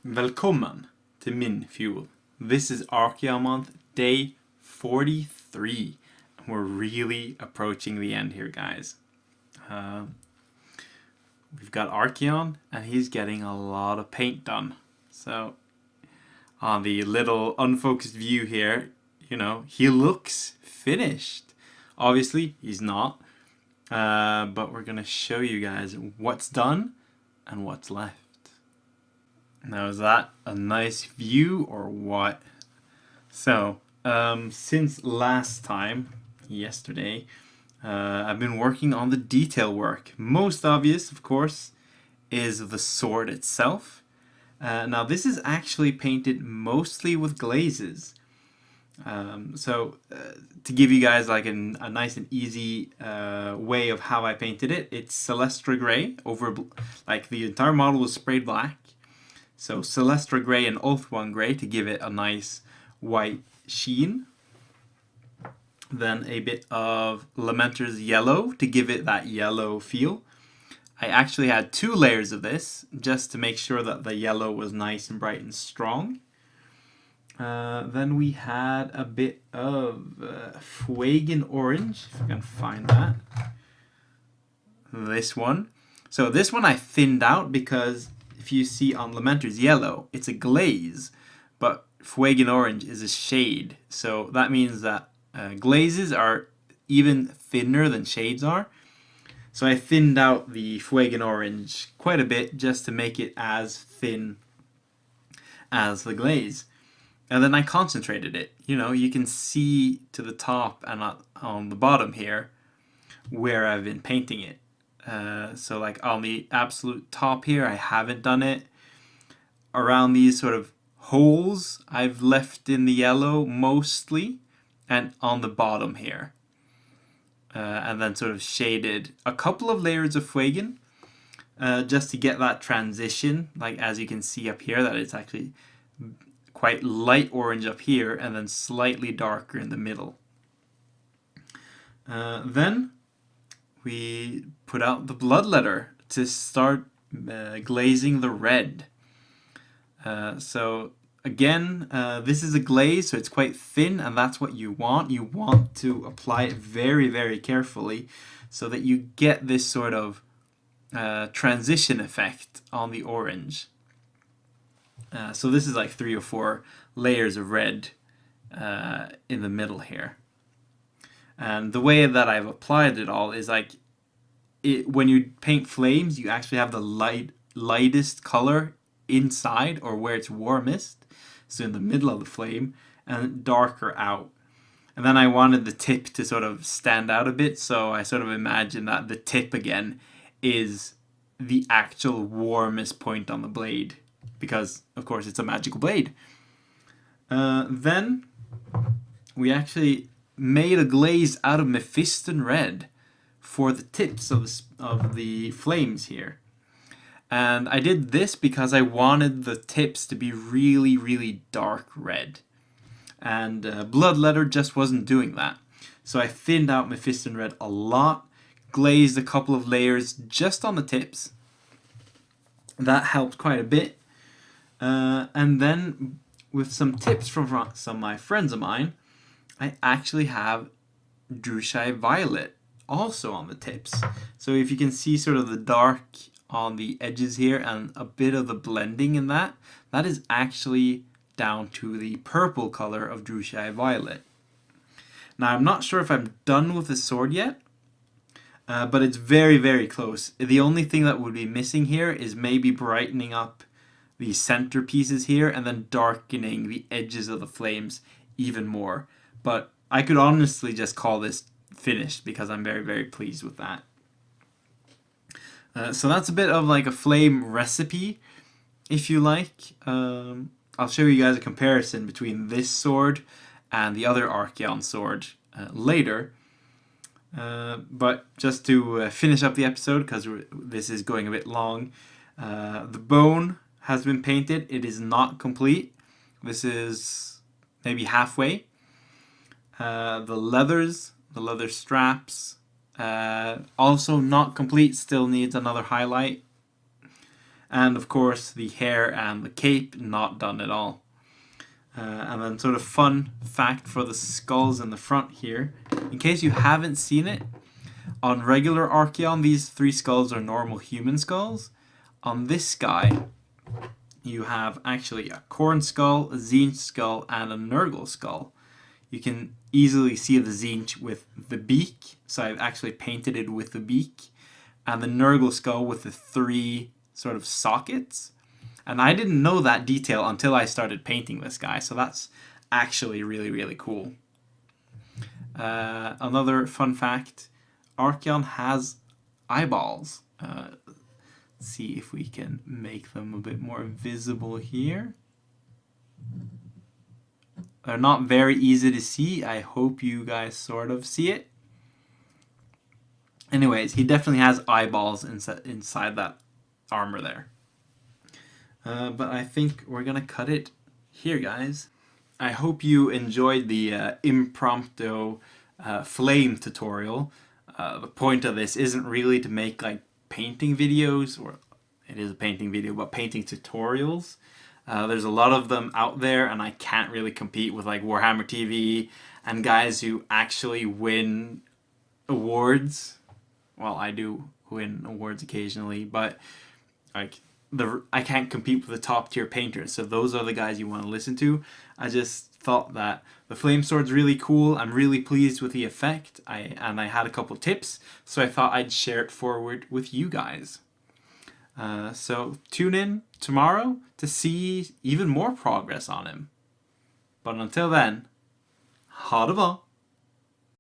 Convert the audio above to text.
Velkommen to min fuel. This is Archaon Month, day 43. And we're really approaching the end here, guys. We've got Archaon, and he's getting a lot of paint done. So, on the little unfocused view here, he looks finished. Obviously, he's not. But we're going to show you guys what's done and what's left. Now, is that a nice view or what? So, since last time, yesterday, I've been working on the detail work. Most obvious, of course, is the sword itself. Now, this is actually painted mostly with glazes. To give you guys like a nice and easy way of how I painted it, it's Celestra Gray over, like the entire model was sprayed black. So Celestra Gray and Ulthuan Gray to give it a nice white sheen. Then a bit of Lamenter's Yellow to give it that yellow feel. I actually had 2 layers of this just to make sure that the yellow was nice and bright and strong. Then we had a bit of Fuegan Orange, if I can find that. This one. So this one I thinned out because if you see on Lamenter's Yellow, it's a glaze, but Fuegan Orange is a shade. So that means that glazes are even thinner than shades are. So I thinned out the Fuegan Orange quite a bit just to make it as thin as the glaze. And then I concentrated it. You can see to the top and on the bottom here where I've been painting it. So like on the absolute top here, I haven't done it. Around these sort of holes, I've left in the yellow mostly, and on the bottom here. And then sort of shaded a couple of layers of Fuegan, just to get that transition, like as you can see up here, that it's actually quite light orange up here, and then slightly darker in the middle. Then we put out the bloodletter to start glazing the red. So again, this is a glaze, so it's quite thin, and that's what you want. You want to apply it very, very carefully so that you get this sort of transition effect on the orange. So this is like 3 or 4 layers of red in the middle here. And the way that I've applied it all is like, when you paint flames, you actually have the lightest color inside, or where it's warmest, so in the middle of the flame, and darker out. And then I wanted the tip to sort of stand out a bit, so I sort of imagined that the tip again is the actual warmest point on the blade, because of course it's a magical blade. Then we actually made a glaze out of Mephiston Red for the tips of the flames here. And I did this because I wanted the tips to be really, really dark red. And Bloodletter just wasn't doing that. So I thinned out Mephiston Red a lot, glazed a couple of layers just on the tips. That helped quite a bit. And then with some tips from some of my friends of mine, I actually have Druchii Violet also on the tips. So if you can see sort of the dark on the edges here and a bit of the blending in that is actually down to the purple color of Druchii Violet. Now I'm not sure if I'm done with the sword yet, but it's very, very close. The only thing that would be missing here is maybe brightening up the center pieces here and then darkening the edges of the flames even more. But I could honestly just call this finished because I'm very, very pleased with that. So that's a bit of like a flame recipe, if you like. I'll show you guys a comparison between this sword and the other Archaon sword later. But just to finish up the episode, because this is going a bit long, the bone has been painted. It is not complete. This is maybe halfway. The leather straps, also not complete, still needs another highlight. And of course the hair and the cape not done at all. And then sort of fun fact for the skulls in the front here, in case you haven't seen it, on regular Archaon these 3 skulls are normal human skulls. On this guy you have actually a Khorne skull, a Tzeentch skull, and a Nurgle skull. You can easily see the Tzeentch with the beak, so I've actually painted it with the beak, and the Nurgle skull with the 3 sort of sockets. And I didn't know that detail until I started painting this guy, so that's actually really, really cool. Another fun fact, Archaon has eyeballs. Let's see if we can make them a bit more visible here. They're not very easy to see. I hope you guys sort of see it. Anyways, he definitely has eyeballs inside that armor there. But I think we're gonna cut it here, guys. I hope you enjoyed the impromptu flame tutorial. The point of this isn't really to make like painting videos, or it is a painting video, but painting tutorials. There's a lot of them out there, and I can't really compete with like Warhammer TV and guys who actually win awards. Well, I do win awards occasionally, but like I can't compete with the top tier painters. So those are the guys you want to listen to. I just thought that the flame sword's really cool. I'm really pleased with the effect. I had a couple tips, so I thought I'd share it forward with you guys. So tune in tomorrow to see even more progress on him. But until then, ha det bra!